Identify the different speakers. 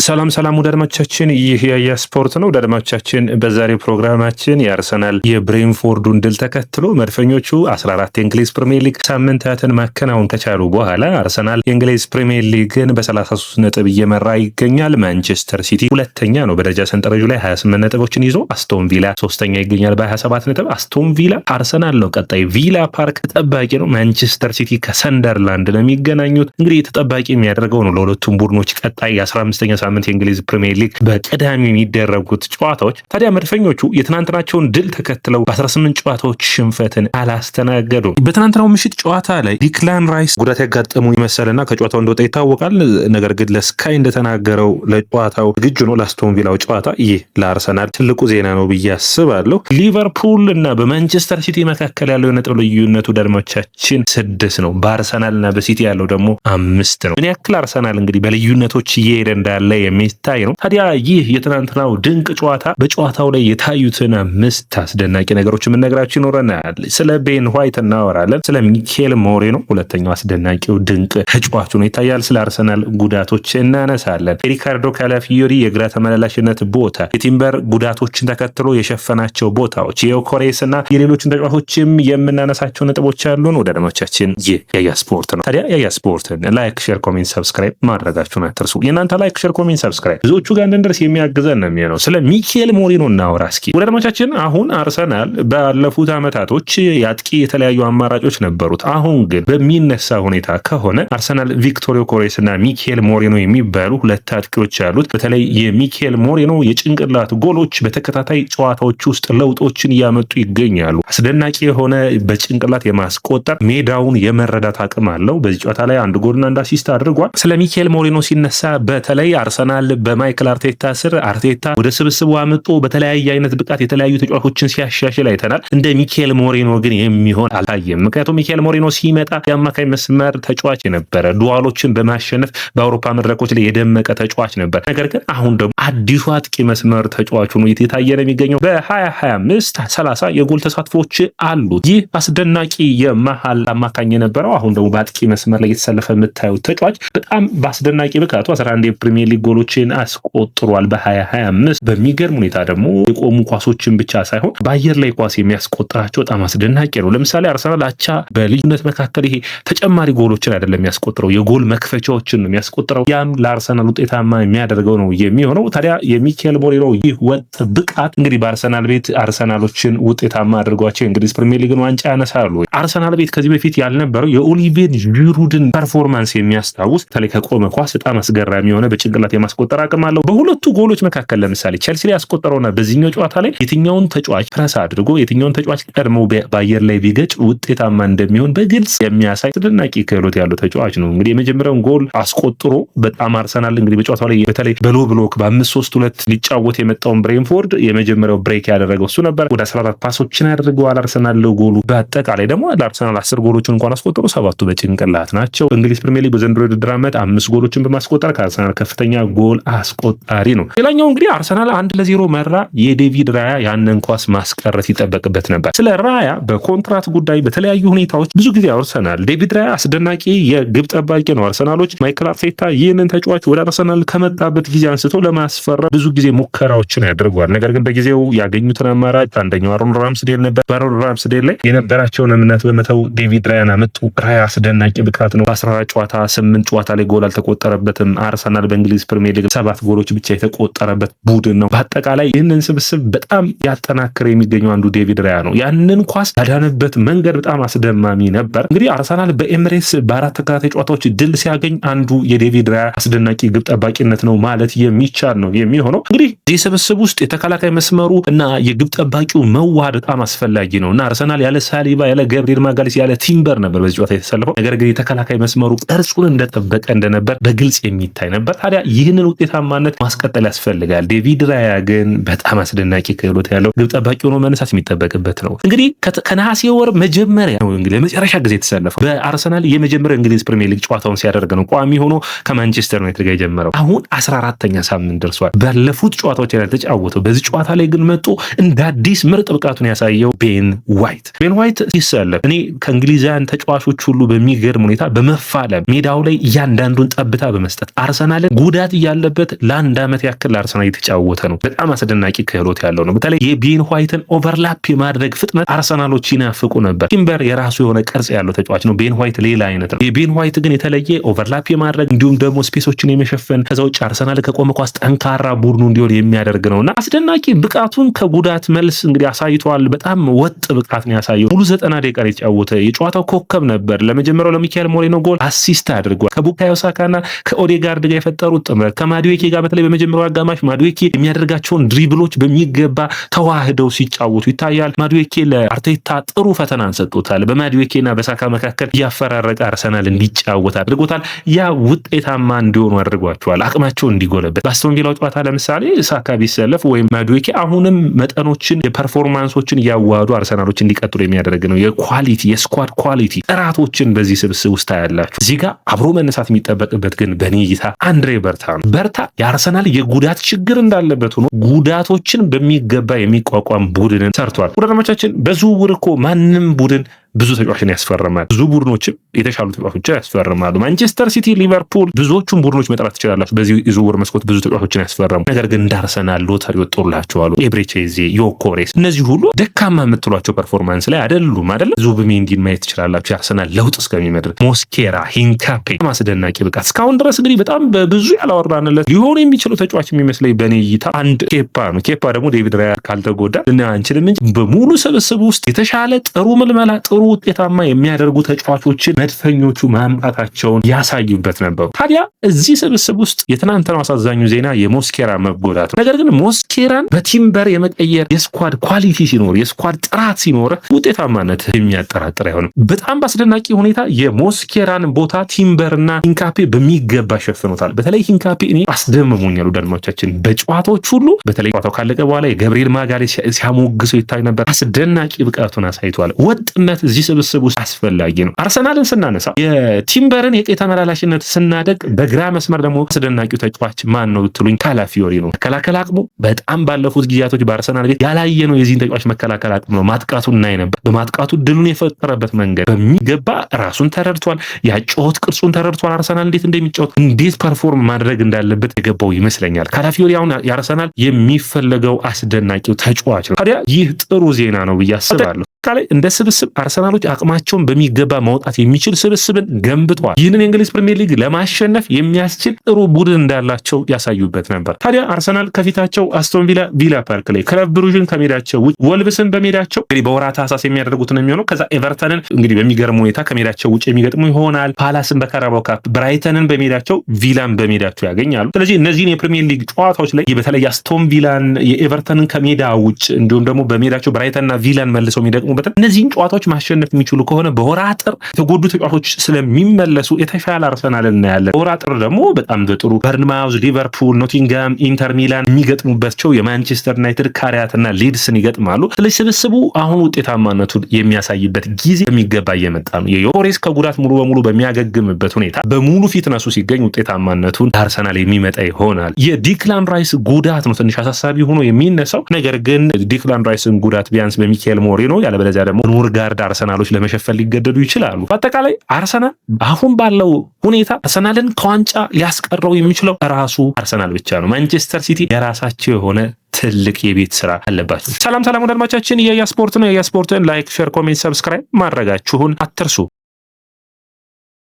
Speaker 1: ሰላም ወደ አድማጮቻችን፣ ይህ የስፖርት ነው። ወደ አድማጮቻችን በዛሬው ፕሮግራማችን የአርሰናል የብሬንፎርዱን ድል ተከትሎ መድፈኞቹ 14 የእንግሊዝ ፕሪሚየር ሊግ ሳምንታትን ማከናወን ከቻሉ በኋላ አርሰናል የእንግሊዝ ፕሪሚየር ሊግን በ33 ነጥብ እየመራ ይገኛል። ማንቸስተር ሲቲ ሁለተኛ ነው በደረጃ ሰንጠረዡ ላይ 28 ነጥቦችን ይዞ፣ አስቶን ቪላ ሶስተኛ ይገኛል በ27 ነጥብ። አስቶን ቪላ አርሰናል ነው ቀጣይ። ቪላ ፓርክ ተጠባቂ ነው። ማንቸስተር ሲቲ ከሰንደርላንድ ነው የሚገናኙት። እንግዲህ ተጠባቂ የሚያደርገው ነው ለሁለቱም ቡድኖች ቀጣይ የ15ኛ ሳምንት የእንግሊዝ ፕሪሚየር ሊግ በቀዳሚ የሚደረጉት ጨዋታዎች። ታዲያ መድፈኞቹ የትናንትናቸውን ድል ተከትለው በ18 ጨዋታዎች ሽንፈትን አላስተናገዱም። በትናንትናው ምሽት ጨዋታ ላይ ዲክላን ራይስ ጉዳት ያጋጠሙ ይመሰልና ከጨዋታው እንደወጣ ይታወቃል። ነገር ግን ለስካይ እንደተናገረው ለጨዋታው ዝግጁ ነው። ለአስቶን ቪላው ጨዋታ ይህ ለአርሰናል ትልቁ ዜና ነው ብዬ አስባለሁ። ሊቨርፑል እና በማንቸስተር ሲቲ መካከል ያለው የነጥብ ልዩነቱ ደድሞቻችን 6 ነው። በአርሰናል እና በሲቲ ያለው ደግሞ 5 ነው። ምን ያክል አርሰናል እንግዲህ በልዩነቶች እየሄደ እንዳለ የሚታይ ነው። ታዲያ ይህ የትናንትናው ድንቅ ጨዋታ በጨዋታው ላይ የታዩትን 5 አስደናቂ ነገሮች የምንነግራችሁ ይኖረናል። ስለ ቤን ዋይት እናወራለን። ስለ ሚኬል ሞሬኖ ሁለተኛው አስደናቂው ድንቅ ተጫዋቹ ነው ይታያል። ስለ አርሰናል ጉዳቶች እናነሳለን። የሪካርዶ ካላፊዮሪ የግራ ተመላላሽነት ቦታ፣ የቲምበር ጉዳቶችን ተከትሎ የሸፈናቸው ቦታዎች፣ የዮኮሬስ እና የሌሎችን ተጫዋቾችም የምናነሳቸው ነጥቦች ያሉን። ወደ አድማጮቻችን ይህ ያያ ስፖርት ነው። ታዲያ ያያ ስፖርትን ላይክ፣ ሼር፣ ኮሜንት፣ ሰብስክራይብ ማድረጋችሁን አትርሱ። የእናንተ ላይክ፣ ሼር፣ ኮሜንት፣ ሰብስክራይብ ብዙዎቹ ጋር እንድንደርስ የሚያግዘን ነው የሚሆነው። ስለ ሚኬል ሞሬኖ እናወራ እስኪ። ወደ አድማጮቻችን አሁን አርሰናል ባለፉት አመታቶች የአጥቂ የተለያዩ አማራጮች ነበሩት። አሁን ግን በሚነሳ ሁኔታ ከሆነ አርሰናል ቪክቶር ዮኬሬስ እና ሚኬል ሞሬኖ የሚባሉ ሁለት አጥቂዎች ያሉት። በተለይ የሚኬል ሞሬኖ የጭንቅላት ጎሎች በተከታታይ ጨዋታዎች ውስጥ ለውጦችን እያመጡ ይገኛሉ። አስደናቂ የሆነ በጭንቅላት የማስቆጠር ሜዳውን የመረዳት አቅም አለው። በዚህ ጨዋታ ላይ አንድ ጎልና አንድ አሲስት አድርጓል። ስለ ሚኬል ሞሬኖ ሲነሳ በተለይ አርሰናል በማይክል አርቴታ ስር አርቴታ ወደ ስብስቡ አመጡ በተለያየ አይነት ብቃት የተለያዩ ተጫዋቾችን ሲያሻሽል አይተናል። እንደ ሚኬል ሞሬኖ ግን የሚሆን አልታየም። ምክንያቱም ሚኬል ሞሬኖ ሲመጣ የአማካይ መስመር ተጫዋች የነበረ ዱዋሎችን በማሸነፍ በአውሮፓ መድረኮች ላይ የደመቀ ተጫዋች ነበር። ነገር ግን አሁን ደግሞ አዲሱ አጥቂ መስመር ተጫዋቹ ነው የታየ ነው የሚገኘው። በ2025 30 የጎል ተሳትፎች አሉት። ይህ አስደናቂ የመሃል አማካኝ የነበረው አሁን ደግሞ በአጥቂ መስመር ላይ የተሰለፈ የምታዩት ተጫዋች በጣም በአስደናቂ ብቃቱ 11 የፕሪሚየር ሊግ ጎሎችን አስቆጥሯል በ2025። በሚገርም ሁኔታ ደግሞ የቆሙ ኳሶችን ብቻ ሳይሆን በአየር ላይ ኳስ የሚያስቆጥራቸው በጣም አስደናቂ ነው። ለምሳሌ አርሰናል አቻ በልዩነት መካከል ይሄ ተጨማሪ ጎሎችን አይደለም የሚያስቆጥረው፣ የጎል መክፈቻዎችን ነው የሚያስቆጥረው። ያም ለአርሰናል ውጤታማ የሚያደርገው ነው የሚሆነው። ታዲያ የሚኬል ሞሬኖ ይህ ወጥ ብቃት እንግዲህ በአርሰናል ቤት አርሰናሎችን ውጤታማ አድርጓቸው የእንግሊዝ ፕሪሚየር ሊግን ዋንጫ ያነሳሉ። አርሰናል ቤት ከዚህ በፊት ያልነበረው የኦሊቬር ጂሩድን ፐርፎርማንስ የሚያስታውስ በተለይ ከቆመ ኳስ በጣም አስገራሚ የሆነ በጭንቅላት የማስቆጠር አቅም አለው። በሁለቱ ጎሎች መካከል ለምሳሌ ቼልሲ ላይ ያስቆጠረውና በዚህኛው ጨዋታ ላይ የትኛውን ተጫዋች ፕረስ አድርጎ የትኛውን ተጫዋች ቀድሞ በአየር ላይ ቢገጭ ውጤታማ እንደሚሆን በግልጽ የሚያሳይ አስደናቂ ክህሎት ያለው ተጫዋች ነው። እንግዲህ የመጀመሪያውን ጎል አስቆጥሮ በጣም አርሰናል እንግዲህ በጨዋታው ላይ በተለይ በሎ ብሎክ በ5-3-2 ሊጫወት የመጣውን ብሬንፎርድ የመጀመሪያው ብሬክ ያደረገው እሱ ነበር። ወደ 14 ፓሶችን ያደርገዋል አርሰናል ለጎሉ። በአጠቃላይ ደግሞ ለአርሰናል 10 ጎሎችን እንኳን አስቆጥሮ 7ቱ በጭንቅላት ናቸው። እንግሊዝ ፕሪሚየር ሊግ በዘንድሮ የውድድር ዓመት 5 ጎሎችን በማስቆጠር ከአርሰናል ከፍተኛ ጎል አስቆጣሪ ነው። ሌላኛው እንግዲህ አርሰናል 1-0 መራ። የዴቪድ ራያ ያንን ኳስ ማስቀረት ይጠበቅበት ነበር። ስለ ራያ በኮንትራት ጉዳይ በተለያዩ ሁኔታዎች ብዙ ጊዜ አርሰናል ዴቪድ ራያ አስደናቂ የግብ ጠባቂ ነው። አርሰናሎች ማይክል አርቴታ ይህንን ተጫዋች ወደ አርሰናል ከመጣበት ጊዜ አንስቶ ለማስፈረም ብዙ ጊዜ ሙከራዎችን ያደርጓል። ነገር ግን በጊዜው ያገኙትን አማራጭ አንደኛው አሮን ራምስዴል ነበር። በአሮን ራምስዴል ላይ የነበራቸውን እምነት በመተው ዴቪድ ራያን አመጡ። ራያ አስደናቂ ብቃት ነው። በ14 ጨዋታ 8 ጨዋታ ላይ ጎል አልተቆጠረበትም። አርሰናል በእንግሊዝ ፕሪሚየር ሊግ 7 ጎሎች ብቻ የተቆጠረበት ቡድን ነው። በአጠቃላይ ይህንን ስብስብ በጣም ያጠናክረ የሚገኘው አንዱ ዴቪድ ራያ ነው። ያንን ኳስ ያዳነበት መንገድ በጣም አስደማሚ ነበር። እንግዲህ አርሰናል በኤምሬትስ በ4 ተከታታይ ጨዋታዎች ድል ሲያገኝ አንዱ የዴቪድ ራያ አስደናቂ ግብ ጠባቂነት ነው ማለት የሚቻል ነው የሚሆነው። እንግዲህ ይህ ስብስብ ውስጥ የተከላካይ መስመሩ እና የግብ ጠባቂው መዋሃድ በጣም አስፈላጊ ነው እና አርሰናል ያለ ሳሊባ፣ ያለ ገብርኤል ማጋሊስ፣ ያለ ቲምበር ነበር በዚህ ጨዋታ የተሰለፈው። ነገር ግን የተከላካይ መስመሩ ቅርጹን እንደጠበቀ እንደነበር በግልጽ የሚታይ ነበር። ታዲያ ይህንን ውጤታማነት ማስቀጠል ያስፈልጋል። ዴቪድ ራያ ግን በጣም አስደናቂ ክህሎት ያለው ግብ ጠባቂ ሆኖ መነሳት የሚጠበቅበት ነው። እንግዲህ ከነሐሴ ወር መጀመሪያ ነው እንግዲህ ለመጨረሻ ጊዜ የተሰለፈው በአርሰናል የመጀመሪያው እንግሊዝ ፕሪሚየር ሊግ ጨዋታውን ሲያደርግ ነው ቋሚ ሆኖ ከማንቸስተር ዩናይትድ ጋር የጀመረው። አሁን 14ኛ ሳምንት ደርሷል። ባለፉት ጨዋታዎች ላይ ተጫወተው በዚህ ጨዋታ ላይ ግን መጥቶ እንደ አዲስ ምርጥ ብቃቱን ያሳየው ቤን ዋይት ሲሰለፍ እኔ ከእንግሊዛውያን ተጫዋቾች ሁሉ በሚገርም ሁኔታ በመፋለም ሜዳው ላይ እያንዳንዱን ጠብታ በመስጠት አርሰናልን ጉዳት ያለበት ለአንድ ዓመት ያክል አርሰናል የተጫወተ ነው። በጣም አስደናቂ ክህሎት ያለው ነው። በተለይ የቤን ዋይትን ኦቨርላፕ የማድረግ ፍጥነት አርሰናሎች ይናፍቁ ነበር። ቲምበር የራሱ የሆነ ቅርጽ ያለው ተጫዋች ነው። ቤን ዋይት ሌላ አይነት ነው። የቤን ዋይት ግን የተለየ ኦቨርላፕ የማድረግ እንዲሁም ደግሞ ስፔሶችን የመሸፈን ከዛ ውጭ አርሰናል ከቆመ ኳስ ጠንካራ ቡድኑ እንዲሆን የሚያደርግ ነውና አስደናቂ ብቃቱን ከጉዳት መልስ እንግዲህ አሳይቷል። በጣም ወጥ ብቃት ነው ያሳየው። ሙሉ 90 ደቂቃ የተጫወተ የጨዋታው ኮከብ ነበር። ለመጀመሪያው ለሚካኤል ሞሬኖ ጎል አሲስት አድርጓል። ከቡካዮ ሳካና ከኦዴጋርድ ጋር የፈጠሩት ጥምረት ከማዱዌኬ ጋር በተለይ በመጀመሪያው አጋማሽ ማዱዌኬ የሚያደርጋቸውን ድሪብሎች በሚገባ ተዋህደው ሲጫወቱ ይታያል። ማዱዌኬ ለአርቴታ ጥሩ ፈተናን ሰጥቶታል። በማዱዌኬና በሳካ መካከል ያፈራረቀ አርሰናል እንዲጫወት አድርጎታል። ያ ውጤታማ እንዲሆኑ አድርጓቸዋል። አቅማቸው እንዲጎለበት በአስቶን ቪላው ጨዋታ ለምሳሌ ሳካ ቢሰለፍ ወይም ማዱዌኬ አሁንም መጠኖችን የፐርፎርማንሶችን እያዋዱ አርሰናሎች እንዲቀጥሉ የሚያደርግ ነው። የኳሊቲ የስኳድ ኳሊቲ ጥራቶችን በዚህ ስብስብ ውስጥ ያላችሁ እዚህ ጋር አብሮ መነሳት የሚጠበቅበት ግን በኔ እይታ አንድሬ በርታ ነው። በርታ የአርሰናል የጉዳት ችግር እንዳለበት ሆኖ ጉዳቶችን በሚገባ የሚቋቋም ቡድንን ሰርቷል። ወዳጆቻችን በዝውውር እኮ ማንም ቡድን ብዙ ተጫዋቾችን ያስፈርማል። ብዙ ቡድኖችም የተሻሉ ተጫዋቾችን ያስፈርማሉ። ማንቸስተር ሲቲ፣ ሊቨርፑል ብዙዎቹን ቡድኖች መጥራት ትችላላችሁ። በዚህ የዝውውር መስኮት ብዙ ተጫዋቾችን ያስፈርሙ። ነገር ግን እንደ አርሰናል ሎተሪ ወጥቶላቸዋል። ኤብሬቼዜ፣ ዮኮሬስ እነዚህ ሁሉ ደካማ የምትሏቸው ፐርፎርማንስ ላይ አይደሉም አይደለ? ዙቢሜንዲን ማየት ትችላላችሁ። የአርሰናል ለውጥ እስከሚመድር ሞስኬራ፣ ሂንካፔ ማስደናቂ ብቃት እስካሁን ድረስ እንግዲህ በጣም በብዙ ያላወራንለት ሊሆኑ የሚችሉ ተጫዋች የሚመስለኝ በኔ እይታ አንድ ኬፓ ነው። ኬፓ ደግሞ ዴቪድ ራያ ካልተጎዳ እና አንችልም እንጂ በሙሉ ስብስብ ውስጥ የተሻለ ጥሩ ምልመላ ጥሩ ውጤታማ የሚያደርጉ ተጫዋቾችን መድፈኞቹ ማምጣታቸውን ያሳዩበት ነበሩ። ታዲያ እዚህ ስብስብ ውስጥ የትናንትናው አሳዛኙ ዜና የሞስኬራ መጎዳት ነው። ነገር ግን ሞስኬራን በቲምበር የመቀየር የስኳድ ኳሊቲ ሲኖር የስኳድ ጥራት ሲኖር ውጤታማነት የሚያጠራጥር አይሆንም። በጣም በአስደናቂ ሁኔታ የሞስኬራን ቦታ ቲምበርና ሂንካፔ በሚገባ ሸፍኖታል። በተለይ ሂንካፔ እኔ አስደምሞኛል። ዳድማዎቻችን በጨዋታዎች ሁሉ በተለይ ጨዋታው ካለቀ በኋላ የገብርኤል ማጋሌ ሲያሞግሰው ይታይ ነበር። አስደናቂ ብቃቱን አሳይቷል። ወጥነት እዚህ ስብስብ ውስጥ አስፈላጊ ነው። አርሰናልን ስናነሳ የቲምበርን የቀይ ተመላላሽነት ስናደግ በግራ መስመር ደግሞ አስደናቂው ተጫዋች ማን ነው ብትሉኝ ካላፊዮሪ ነው። መከላከል አቅሙ በጣም ባለፉት ጊዜያቶች በአርሰናል ቤት ያላየ ነው። የዚህን ተጫዋች መከላከል አቅሙ ነው። ማጥቃቱን እናይ ነበር። በማጥቃቱ ድሉን የፈጠረበት መንገድ በሚገባ ራሱን ተረድቷል። ያጫወት ቅርጹን ተረድቷል። አርሰናል እንዴት እንደሚጫወት እንዴት ፐርፎርም ማድረግ እንዳለበት የገባው ይመስለኛል። ካላፊዮሪ አሁን የአርሰናል የሚፈለገው አስደናቂው ተጫዋች ነው። ታዲያ ይህ ጥሩ ዜና ነው ብዬ አስባለሁ። ላይ እንደ ስብስብ አርሰናሎች አቅማቸውን በሚገባ ማውጣት የሚችል ስብስብን ገንብተዋል። ይህንን የእንግሊዝ ፕሪሚየር ሊግ ለማሸነፍ የሚያስችል ጥሩ ቡድን እንዳላቸው ያሳዩበት ነበር። ታዲያ አርሰናል ከፊታቸው አስቶን ቪላ ቪላ ፓርክ ላይ፣ ክለብ ብሩዥን ከሜዳቸው ውጭ፣ ወልብስን በሜዳቸው እንግዲህ በወራት ታህሳስ የሚያደርጉት ነው የሚሆነው። ከዛ ኤቨርተንን እንግዲህ በሚገርም ሁኔታ ከሜዳቸው ውጭ የሚገጥሙ ይሆናል። ፓላስን በካራባው ካፕ፣ ብራይተንን በሜዳቸው፣ ቪላን በሜዳቸው ያገኛሉ። ስለዚህ እነዚህን የፕሪሚየር ሊግ ጨዋታዎች ላይ በተለይ አስቶን ቪላን የኤቨርተንን ከሜዳ ውጭ እንዲሁም ደግሞ በሜዳቸው ብራይተንና ቪላን መልሰው የሚደቅሙ እነዚህን ጨዋታዎች ማሸነፍ የሚችሉ ከሆነ በወር አጥር የተጎዱ ተጫዋቾች ስለሚመለሱ የተሻለ አርሰናል እናያለን። በወር አጥር ደግሞ በጣም በጥሩ በርንማውዝ፣ ሊቨርፑል፣ ኖቲንጋም፣ ኢንተር ሚላን የሚገጥሙባቸው የማንቸስተር ዩናይትድ ካሪያትና ሊድስን ይገጥማሉ። ስለዚህ ስብስቡ አሁን ውጤታማነቱን የሚያሳይበት ጊዜ በሚገባ እየመጣ ነው። የዮሬስ ከጉዳት ሙሉ በሙሉ በሚያገግምበት ሁኔታ በሙሉ ፊትነሱ ሲገኝ ውጤታማነቱን አርሰናል የሚመጣ ይሆናል። የዲክላን ራይስ ጉዳት ነው ትንሽ አሳሳቢ ሆኖ የሚነሳው። ነገር ግን ዲክላን ራይስን ጉዳት ቢያንስ በሚካኤል ሞሬኖ ያለበለዚያ ደግሞ ኖርጋርድ አርሰናሎች ለመሸፈን ሊገደዱ ይችላሉ። በአጠቃላይ አርሰናል አሁን ባለው ሁኔታ አርሰናልን ከዋንጫ ሊያስቀረው የሚችለው ራሱ አርሰናል ብቻ ነው። ማንቸስተር ሲቲ የራሳቸው የሆነ ትልቅ የቤት ስራ አለባቸው። ሰላም ወዳጆቻችን፣ የያ ስፖርት ነው። የያ ስፖርትን ላይክ፣ ሼር፣ ኮሜንት፣ ሰብስክራይብ ማድረጋችሁን አትርሱ።